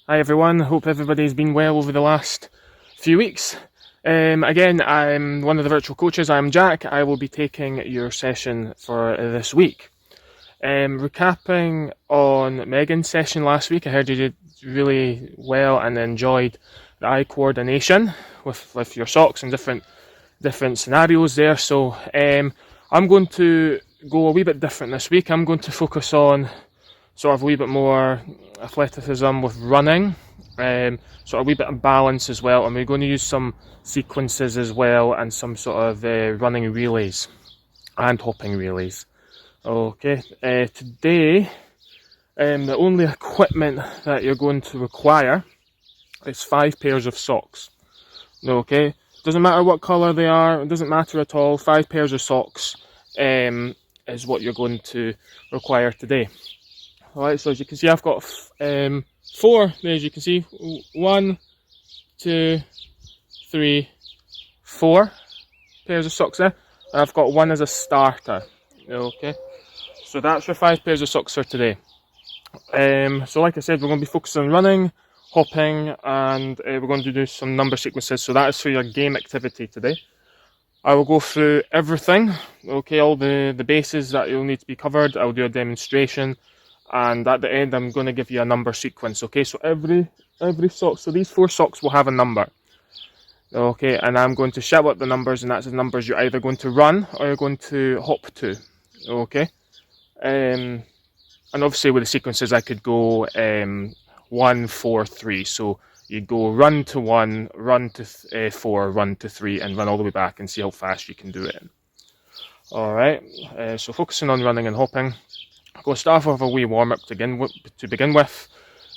Hi everyone, hope everybody's been well over the last few weeks. Again, I'm one of the virtual coaches, I'm Jack. I will be taking your session for this week. Recapping on Megan's session last week, I heard you did really well and enjoyed the eye coordination with your socks and different scenarios there. So I'm going to go a wee bit different this week. I'm going to focus on sort of a wee bit more athleticism with running, sort of a wee bit of balance as well, and we're going to use some sequences as well and some sort of running relays and hopping relays. Okay, today the only equipment that you're going to require is 5 pairs of socks. Okay, doesn't matter what colour they are, it doesn't matter at all. 5 pairs of socks is what you're going to require today. Alright, so as you can see, I've got 4 there, as you can see. 1, 2, 3, 4 pairs of socks there. And I've got 1 as a starter. Okay, so that's your 5 pairs of socks for today. So like I said, we're going to be focusing on running, hopping, and we're going to do some number sequences. So that is for your game activity today. I will go through everything, okay, all the bases that you'll need to be covered. I'll do a demonstration. And at the end, I'm going to give you a number sequence. Okay, so every sock, so these 4 socks will have a number. Okay, and I'm going to shout out the numbers, and that's the numbers you're either going to run or you're going to hop to. Okay, and obviously with the sequences, I could go 1, 4, 3. So you go run to 1, run to 4, run to 3, and run all the way back, and see how fast you can do it. All right, so focusing on running and hopping. I'm going to start off with a wee warm-up to begin with.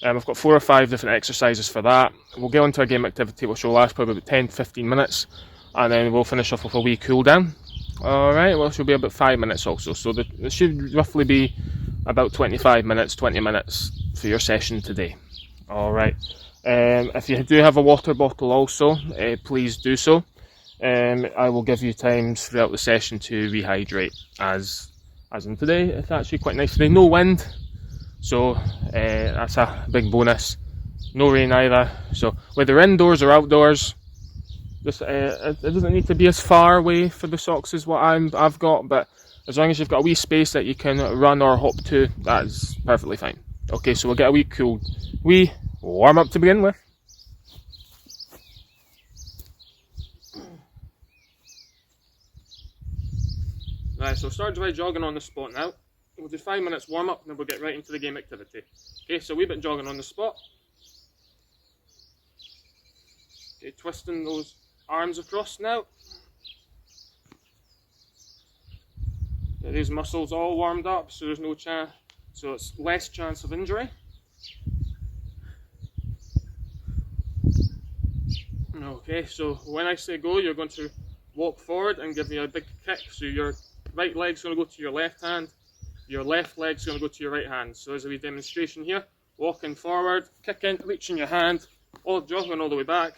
I've got 4 or 5 different exercises for that. We'll get onto our game activity, which will last probably about 10-15 minutes, and then we'll finish off with a wee cool down. Alright, well, it should be about 5 minutes also, so it should roughly be about 25 minutes, 20 minutes for your session today. Alright, if you do have a water bottle also, please do so. I will give you times throughout the session to rehydrate, as in today. It's actually quite nice today. No wind, so that's a big bonus. No rain either. So whether indoors or outdoors, just it doesn't need to be as far away for the socks as what I've got, but as long as you've got a wee space that you can run or hop to, that's perfectly fine. Okay, so we'll get a wee warm up to begin with. Right, so start by jogging on the spot now. We'll do 5 minutes warm up and then we'll get right into the game activity. Okay, so a wee bit jogging on the spot. Okay, twisting those arms across now. Get these muscles all warmed up, so there's no chance, so it's less chance of injury. Okay, so when I say go, you're going to walk forward and give me a big kick. So your right leg's going to go to your left hand, your left leg's going to go to your right hand. So as a wee demonstration here, walking forward, kicking, reaching your hand, jogging all the way back,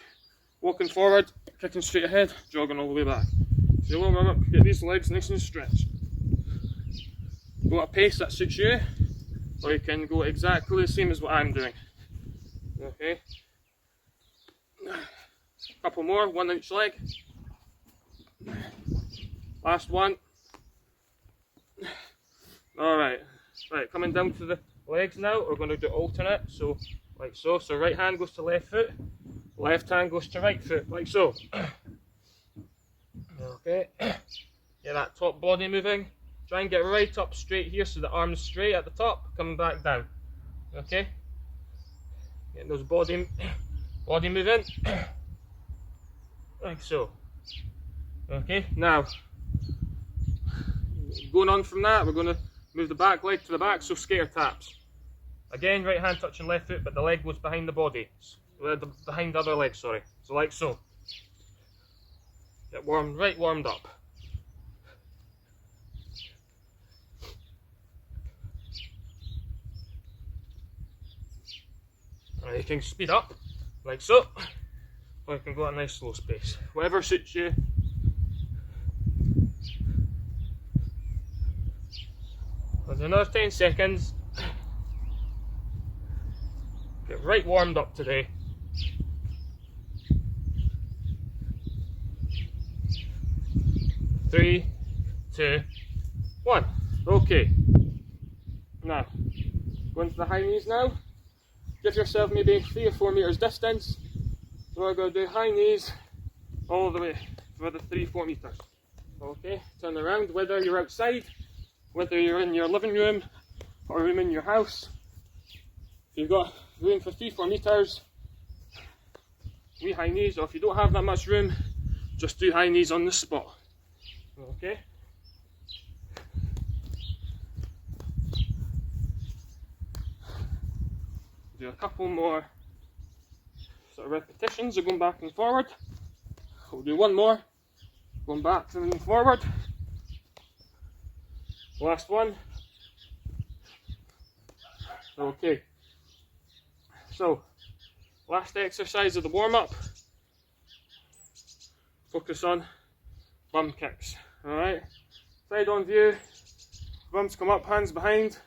walking forward, kicking straight ahead, jogging all the way back. So warm up, get these legs nice and stretched. Go at a pace that suits you, or you can go exactly the same as what I'm doing. Okay. Couple more, 1 on each leg. Last one. Alright, right, coming down to the legs now, we're going to do alternate, so like so. So right hand goes to left foot, left hand goes to right foot, like so. Okay, get that top body moving. Try and get right up straight here, so the arms straight at the top, coming back down. Okay, getting those body moving, like so. Okay, now going on from that, we're going to move the back leg to the back, so skater taps. Again, right hand touching left foot, but the leg goes behind the body, behind the other leg, sorry. So like so. Get warmed up. Right, you can speed up, like so, or you can go at a nice slow pace. Whatever suits you. I'll do another 10 seconds. Get right warmed up today. Three, 2, 1. Okay. Now, go into the high knees now. Give yourself maybe 3 or 4 meters distance. So we're going to do high knees all the way for the 3-4 meters. Okay, turn around, whether you're outside, whether you're in your living room or room in your house. If you've got room for 3-4 meters, wee high knees, or if you don't have that much room, just do high knees on the spot. Okay. Do a couple more sort of repetitions of going back and forward. We'll do one more, going back and forward. Last one. Okay. So, last exercise of the warm-up. Focus on bum kicks. Alright? Side on view. Bums come up, hands behind.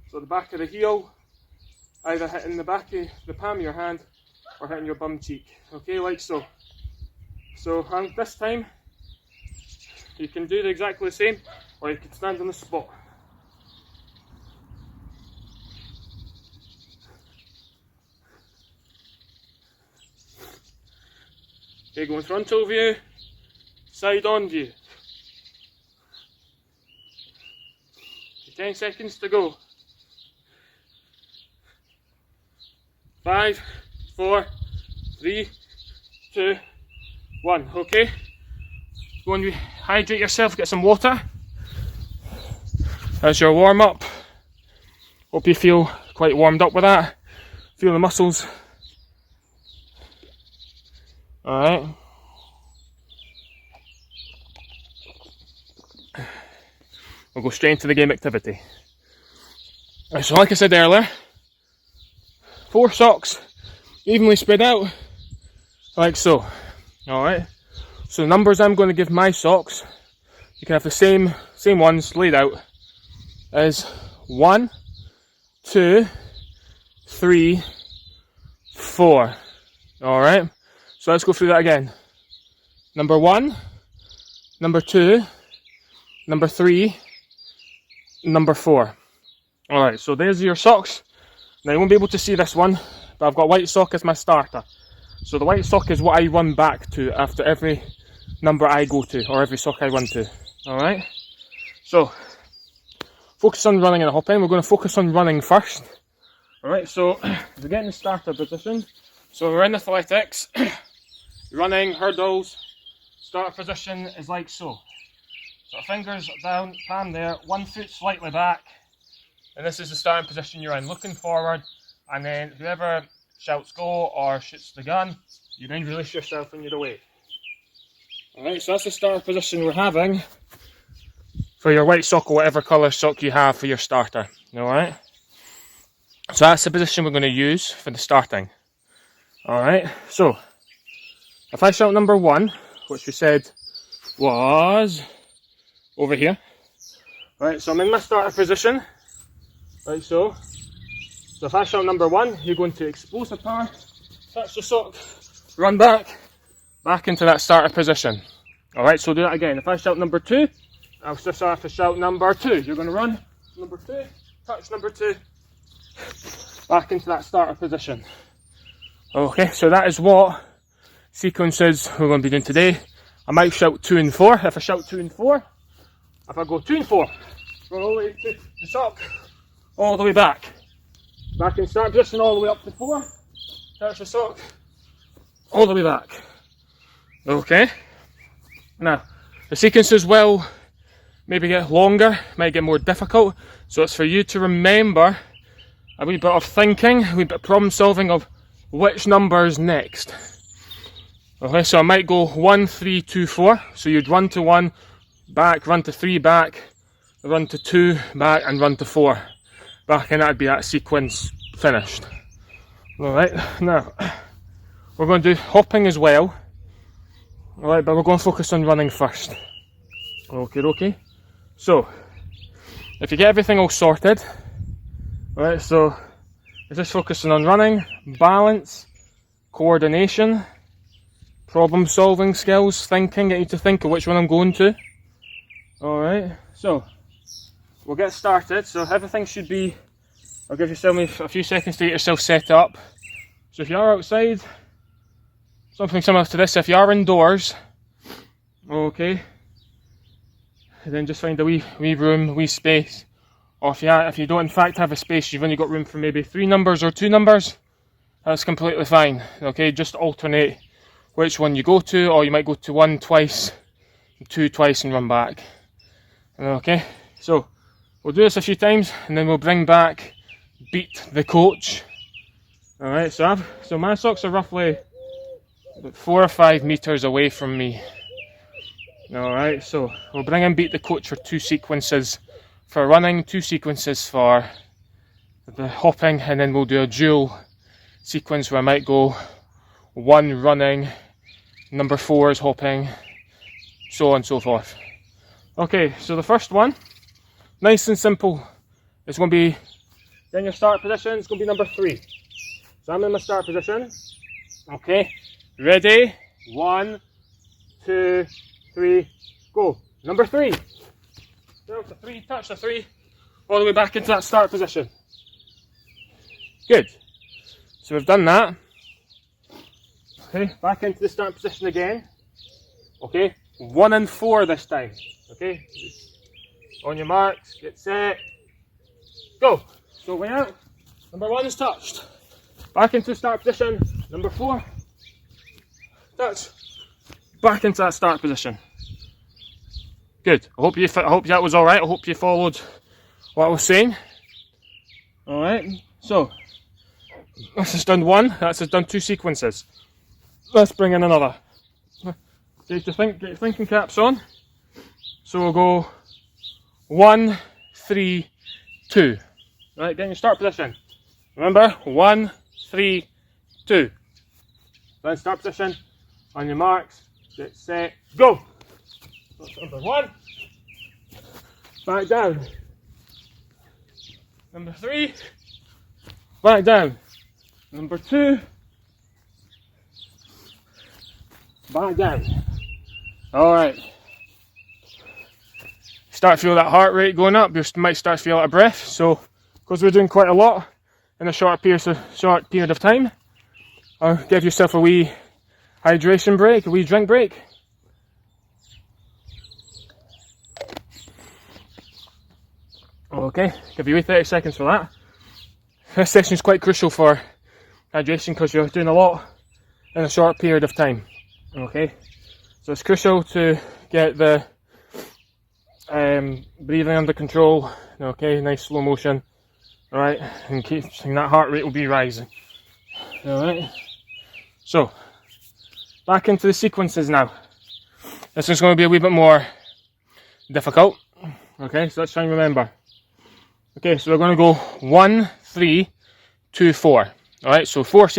So the back of the heel, either hitting the back of the palm of your hand or hitting your bum cheek. Okay, like so. So this time, you can do exactly the same, or you can stand on the spot. Okay, go in frontal view, side on view. 10 seconds to go. 5, 4, 3, 2, 1. Okay. Go and hydrate yourself, get some water. That's your warm up. Hope you feel quite warmed up with that. Feel the muscles. Alright. We'll go straight into the game activity. Right, so like I said earlier, 4 socks evenly spread out like so. Alright, so the numbers I'm going to give my socks, you can have the same ones laid out as 1, 2, 3, 4. Alright, so let's go through that again. Number 1, number 2, number 3, number 4. Alright, so there's your socks. Now you won't be able to see this one, but I've got white sock as my starter. So the white sock is what I run back to after every number I go to, or every sock I run to. Alright? So, focus on running and hopping. We're going to focus on running first. Alright, so we get in the starter position. So we're in athletics, running, hurdles. Starter position is like so. So fingers down, palm there, 1 foot slightly back. And this is the starting position you're in, looking forward, and then whoever shouts go or shoots the gun, you then release yourself and you're away. Alright, so that's the starter position we're having for your white sock or whatever colour sock you have for your starter. Alright? So that's the position we're going to use for the starting. Alright, so if I shout number 1, which we said was over here. Right, so I'm in my starter position. Like so. So if I shout number 1, you're going to explosive power, touch the sock, run back into that starter position. Alright, so do that again. If I shout number 2, I'll just have to shout number 2. You're going to run number 2, touch number 2, back into that starter position. Okay, so that is what sequences we're going to be doing today. I might shout 2 and 4. If I shout 2 and 4, if I go 2 and 4, go all the way to the sock, all the way back in start position, all the way up to 4, touch the sock, all the way back. Okay, now the sequences will maybe get longer, might get more difficult, so it's for you to remember a wee bit of thinking, a wee bit of problem solving of which number is next. Okay, so I might go 1, 3, 2, 4, so you'd run to 1, back, run to 3, back, run to 2, back, and run to 4. Back, and that'd be that sequence finished. Alright, now we're going to do hopping as well. Alright, but we're going to focus on running first. Okay. So, if you get everything all sorted, alright, so is this focusing on running, balance, coordination, problem solving skills, thinking, getting you to think of which one I'm going to. Alright, so we'll get started. So everything should be, I'll give yourself a few seconds to get yourself set up. So if you are outside, something similar to this. If you are indoors, okay, and then just find a wee room, wee space. Or if you don't in fact have a space, you've only got room for maybe 3 numbers or 2 numbers, that's completely fine. Okay, just alternate which one you go to, or you might go to 1 twice, 2 twice and run back. Okay, so we'll do this a few times and then we'll bring back beat the coach. Alright, so my socks are roughly about 4 or 5 meters away from me. Alright, so we'll bring in beat the coach for 2 sequences for running, 2 sequences for the hopping, and then we'll do a dual sequence where I might go 1 running, number 4 is hopping, so on and so forth. Okay, so the first one, nice and simple. It's going to be, in your start position, it's going to be number 3. So I'm in my start position. Okay, ready? 1, 2, 3, go. Number 3. There's the 3, touch the 3, all the way back into that start position. Good. So we've done that. Okay, back into the start position again. Okay, 1 and 4 this time. Okay, on your marks, get set, go. So way out, number 1 is touched. Back into the start position, number 4, touch. Back into that start position. Good. I hope that was alright. I hope you followed what I was saying. Alright, so this has done 1, that's done 2 sequences. Let's bring in another. Get your thinking caps on. So we'll go 1, 3, 2. Right, get in your start position. Remember, 1, 3, 2. Then start position, on your marks, get set, go! That's number 1. Back down. Number 3. Back down. Number 2. Back down. Alright. Start to feel that heart rate going up. You might start to feel out of breath. So, because we're doing quite a lot in a short period of time, I'll give yourself a wee hydration break, a wee drink break. Okay, give you a wee 30 seconds for that. This session is quite crucial for hydration because you're doing a lot in a short period of time. Okay, so it's crucial to get the breathing under control. Okay, nice slow motion. Alright, and that heart rate will be rising. Alright, so back into the sequences now. This is going to be a wee bit more difficult. Okay, so let's try and remember. Okay, so we're going to go 1, 3, 2, 4. Alright, so 4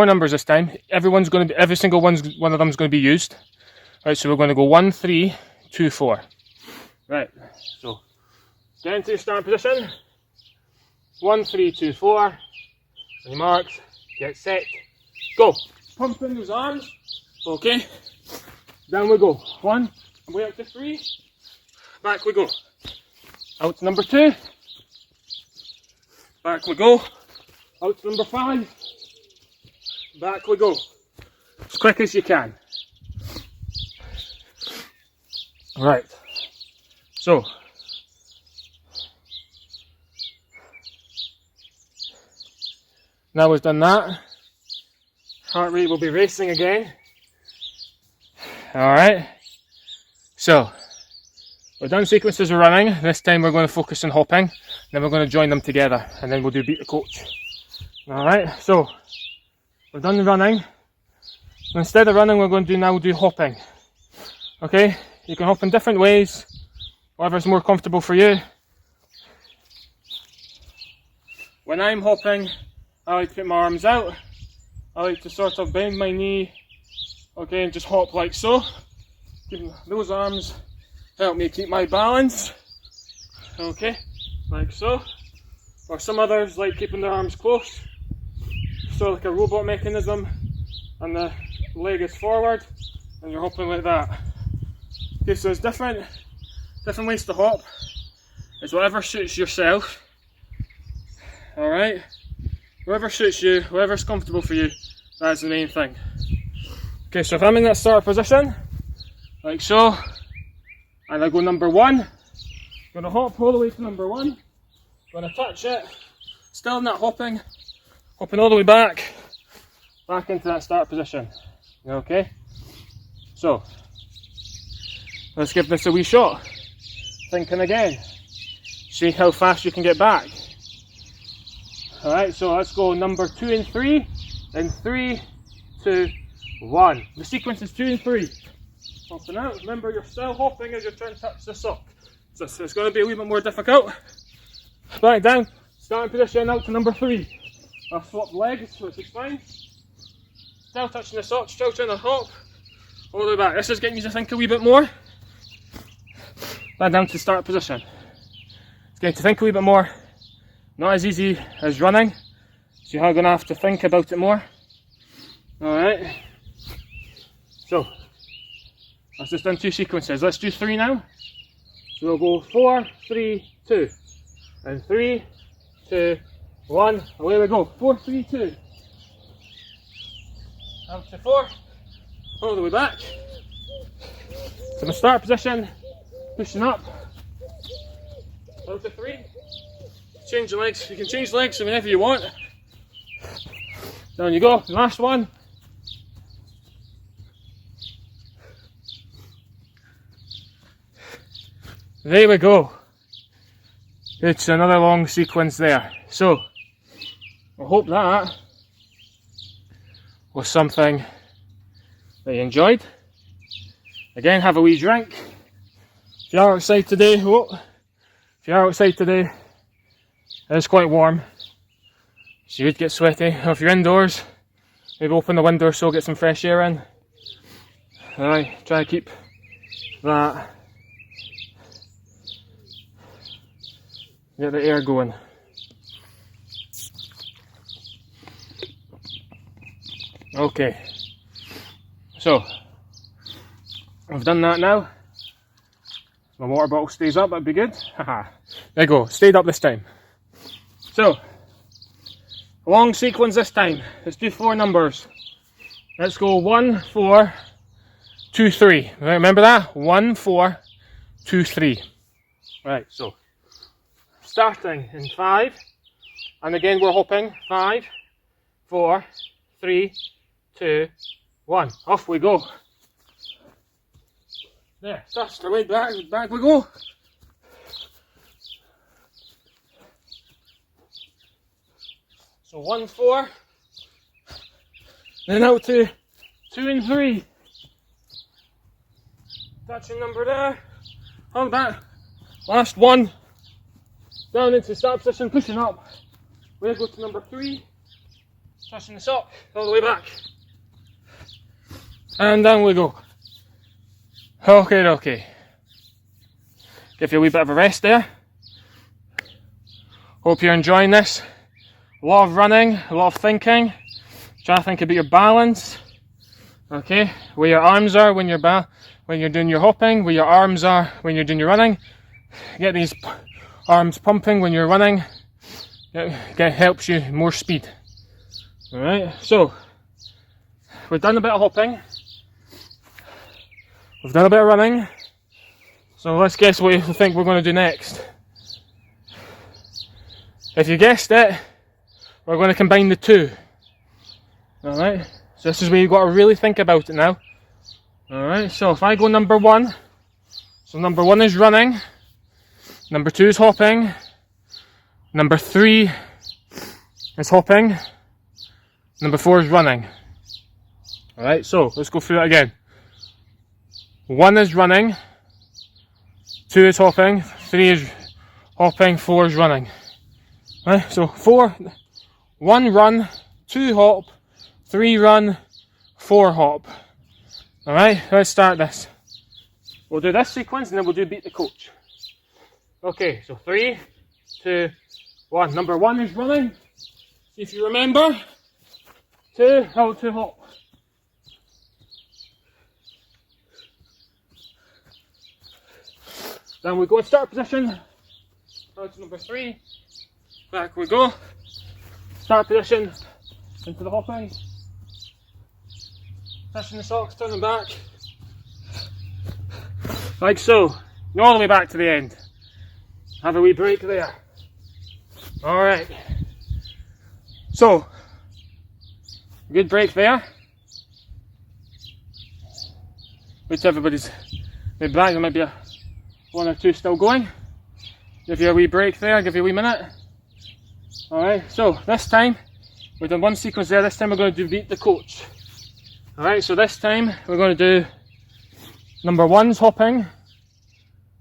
numbers this time. Every single one of them is going to be used. Alright, so we're going to go 1, 3, 2, 4. Right, so get into your start position. 1, 3, 2, 4. On your marks, get set, go. Pump in those arms. Okay, down we go. 1, way up to 3. Back we go. Out to number 2. Back we go. Out to number 5. Back we go. As quick as you can. Right. So, now we've done that, heart rate will be racing again. Alright, so we've done sequences of running. This time we're going to focus on hopping, then we're going to join them together, and then we'll do beat the coach. Alright, so we've done the running. Instead of running, we're going to now do hopping. Okay, you can hop in different ways, whatever's more comfortable for you. When I'm hopping, I like to put my arms out. I like to sort of bend my knee, okay, and just hop like so. Those arms help me keep my balance, okay, like so. or some others like keeping their arms close, so like a robot mechanism, and the leg is forward, and you're hopping like that. Okay, so there's different ways to hop. It's whatever suits yourself. Alright? Whatever suits you, whatever's comfortable for you, that's the main thing. Okay, so if I'm in that start position, like so, and I go number 1, I'm going to hop all the way to number 1, going to touch it, still in that hopping all the way back into that start position. Okay? So, let's give this a wee shot. Thinking again. See how fast you can get back. Alright, so let's go number 2 and 3, in 3, 2, 1. The sequence is 2 and 3. Hopping out. Remember, you're still hopping as you're trying to touch the sock. So it's going to be a wee bit more difficult. Back down, starting position out to number 3. I'll swap legs, which is fine. Still touching the sock, still trying to hop all the way back. This is getting you to think a wee bit more. Back down to start position. It's getting you to think a wee bit more. Not as easy as running, so you're going to have to think about it more. Alright, so that's just done 2 sequences. Let's do 3 now. So we'll go 4, 3, 2, and 3, 2, 1. Away we go. 4, 3, 2. Out to 4, all the way back. So my start position, pushing up. Out to 3. Change the legs. You can change legs whenever you want. Down you go. Last one. There we go. It's another long sequence there. So, I hope that was something that you enjoyed. Again, have a wee drink. If you are outside today, it's quite warm, so you would get sweaty. Or if you're indoors, maybe open the window so get some fresh air in. Alright, try to keep that, get the air going. Okay, so I've done that now. My water bottle stays up, that'd be good. Haha, there you go, stayed up this time. So, long sequence this time. Let's do 4 numbers. Let's go 1, 4, 2, 3. Remember that? 1, 4, 2, 3. Right, so starting in 5, and again we're hopping. 5, 4, 3, 2, 1. Off we go. There, that's the way back we go. So 1, 4, then out to 2 and 3. Touching number there. Hold that. Last one. Down into start position, pushing up. We'll go to number 3. Touching the sock all the way back. And down we go. Okay. Give you a wee bit of a rest there. Hope you're enjoying this. A lot of running, a lot of thinking. Try to think about your balance. Okay, where your arms are when you're doing your hopping, where your arms are when you're doing your running. Get these arms pumping when you're running. It helps you more speed. Alright, so we've done a bit of hopping. We've done a bit of running. So let's guess what you think we're going to do next. If you guessed it, we're going to combine the 2. Alright, so this is where you've got to really think about it now. Alright, so if I go number 1, so number 1 is running, number 2 is hopping, number 3 is hopping, number 4 is running. Alright, so let's go through that again. 1 is running, 2 is hopping, 3 is hopping, 4 is running. Right, so 1 run, 2 hop, 3 run, 4 hop. Alright, let's start this. We'll do this sequence and then we'll do beat the coach. Okay, so 3, 2, 1. Number 1 is running. See if you remember. 2, hold 2 hop. Then we go in start position. Hold to number 3. Back we go. Start position. Into the hopping. Touching the socks, turning back. Like so. All the way back to the end. Have a wee break there. Alright. So, good break there. Wait till everybody's maybe back. There might be 1 or 2 still going. Give you a wee break there, give you a wee minute. Alright, so this time, we've done 1 sequence there. This time we're going to do beat the coach. Alright, so this time we're going to do number 1's hopping.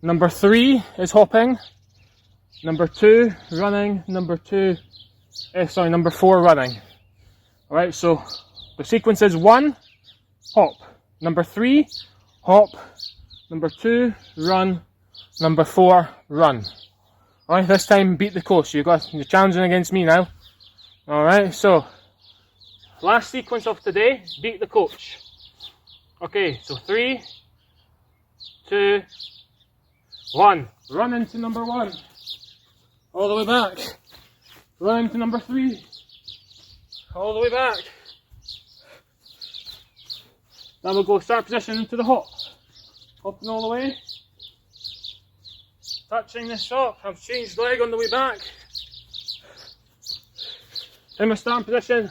Number 3 is hopping. Number 2 running. Number 4 running. Alright, so the sequence is 1, hop. Number 3, hop. Number 2, run. Number 4, run. Alright, this time beat the coach. You're challenging against me now. Alright, so last sequence of today, beat the coach. Okay, so 3, 2, 1. Run into number 1. All the way back. Run into number 3. All the way back. Then we'll go start position into the hop. Hopping all the way. Touching the sock. I've changed leg on the way back. In my starting position.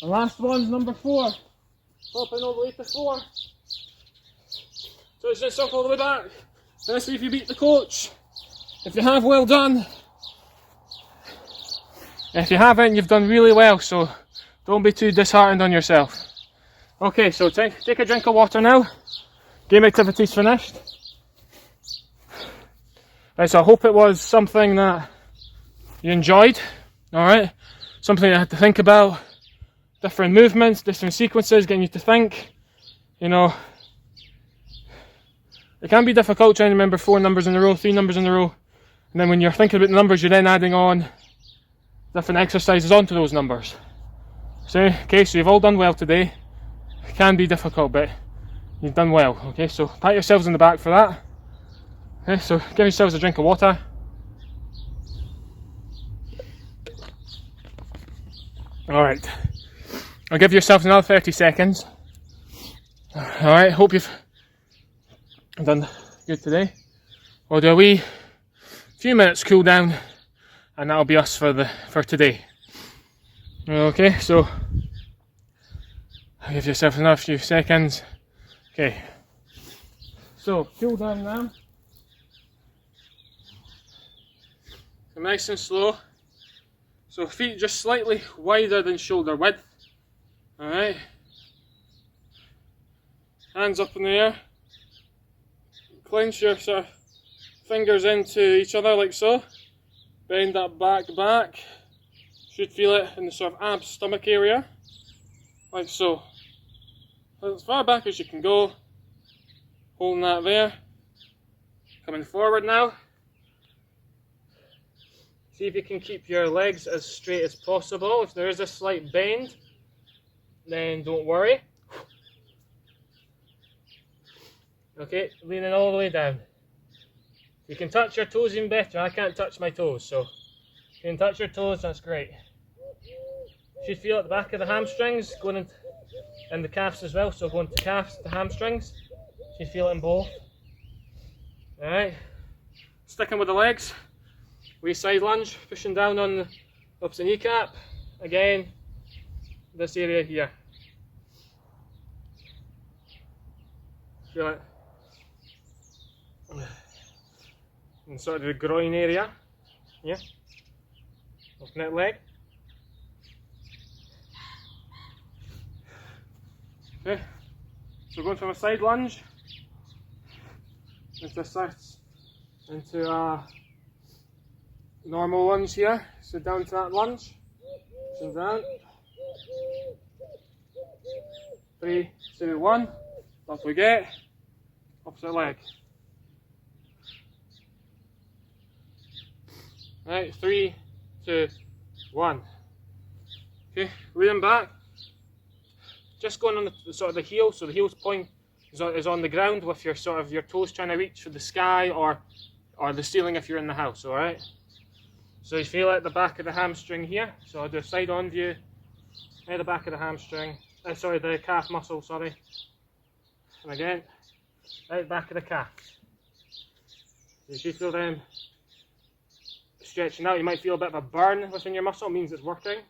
The last one's number 4. Hopping all the way to 4. Touching the sock all the way back. Let's see if you beat the coach. If you have, well done. If you haven't, you've done really well, so don't be too disheartened on yourself. Okay, so take a drink of water now. Game activity's finished. Right, so I hope it was something that you enjoyed. Alright, something you had to think about. Different movements, different sequences, getting you to think. You know, it can be difficult trying to remember 4 numbers in a row, 3 numbers in a row. And then when you're thinking about the numbers, you're then adding on different exercises onto those numbers. So, okay, so you've all done well today. It can be difficult, but you've done well. Okay, so pat yourselves on the back for that. Okay, so give yourselves a drink of water. Alright, I'll give yourselves another 30 seconds. Alright, hope you've done good today. We'll do a wee few minutes cool down, and that'll be us for today. Okay, so I'll give yourself another few seconds. Okay, so cool down now. So nice and slow. So feet just slightly wider than shoulder width. Alright. Hands up in the air. Clench your sort of fingers into each other like so. Bend that back. Should feel it in the sort of abs, stomach area. Like so. As far back as you can go. Holding that there. Coming forward now. See if you can keep your legs as straight as possible. If there is a slight bend, then don't worry. Okay, leaning all the way down. You can touch your toes even better. I can't touch my toes, so you can touch your toes, that's great. You should feel at the back of the hamstrings, going in, and the calves as well, so going to calves to hamstrings. You should feel it in both. Alright, sticking with the legs. Wee side lunge, pushing down on the opposite kneecap. Again, this area here. Feel it. And sort of the groin area. Yeah. Open that leg. Okay. So going from a side lunge into a normal lunge here. So down to that lunge. So down. 3, 2, 1. Up we get. Opposite leg. Right, 3, 2, 1. Okay, leaning back, just going on the sort of the heel, so the heel's point is on the ground with your sort of your toes trying to reach for the sky or the ceiling if you're in the house. All right. So you feel at the back of the hamstring here. So I'll do a side on view. At the back of the hamstring. Sorry, the calf muscle. Sorry. And again, right back of the calf. You should feel them stretching out. You might feel a bit of a burn within your muscle. It means it's working.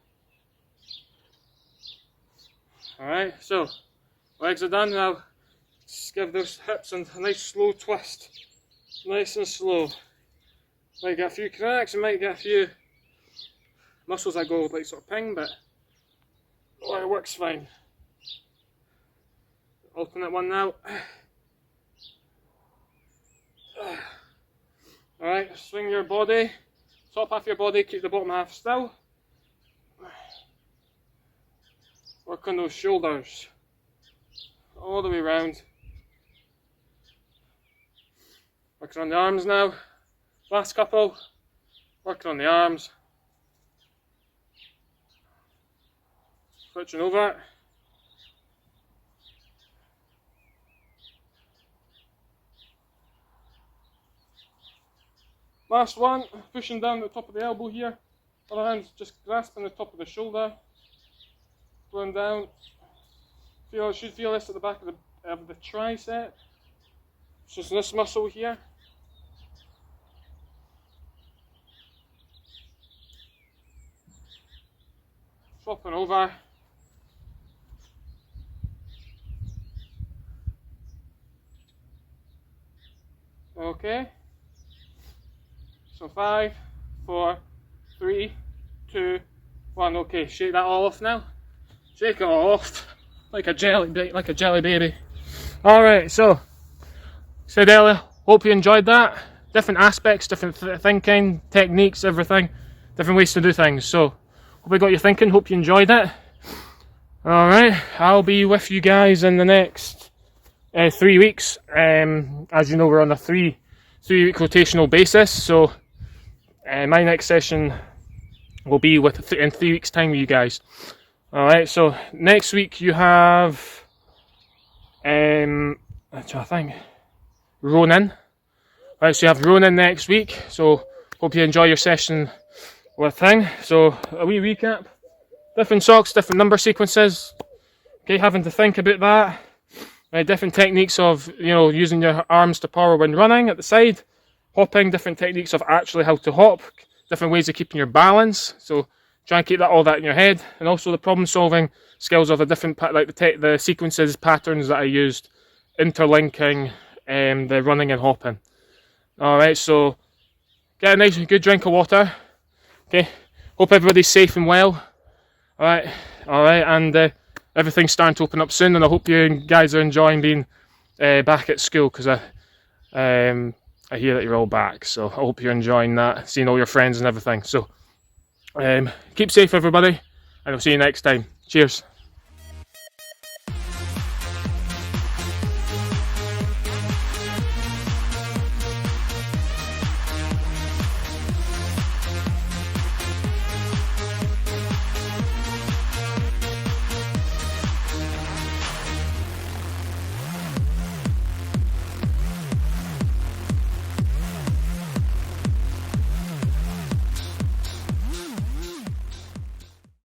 Alright, so legs are done now. Just give those hips a nice slow twist. Nice and slow. Might get a few cracks, you might get a few muscles that go like sort of ping, but it works fine. Alternate one now. Alright, swing your body. Top half of your body, keep the bottom half still. Work on those shoulders. All the way around. Working on the arms now. Last couple. Working on the arms. Switching over. Last one, pushing down the top of the elbow here. Other hand's just grasping the top of the shoulder. Going down. Should feel this at the back of the tricep. Just this muscle here. Swapping over. Okay. So 5, 4, 3, 2, 1. Okay, shake that all off now. Shake it all off like a jelly baby. Alright, so said earlier, hope you enjoyed that. Different aspects, different thinking, techniques, everything. Different ways to do things. So hope I got you thinking, hope you enjoyed it. Alright, I'll be with you guys in the next 3 weeks. As you know, we're on a 3-week rotational basis, so my next session will be in 3 weeks time with you guys. Alright, so next week you have I think Ronan. Alright, so you have Ronan next week, so hope you enjoy your session with him. So a wee recap, different socks, different number sequences, okay, having to think about that. Different techniques of, using your arms to power when running at the side, hopping, different techniques of actually how to hop, different ways of keeping your balance. So try and keep all that in your head, and also the problem solving skills of the different, like the sequences, patterns that I used, interlinking the running and hopping. Alright, so get a nice good drink of water. Okay, hope everybody's safe and well. Alright, and everything's starting to open up soon, and I hope you guys are enjoying being back at school, because I hear that you're all back, so I hope you're enjoying that, seeing all your friends and everything. So keep safe, everybody, and I'll see you next time. Cheers.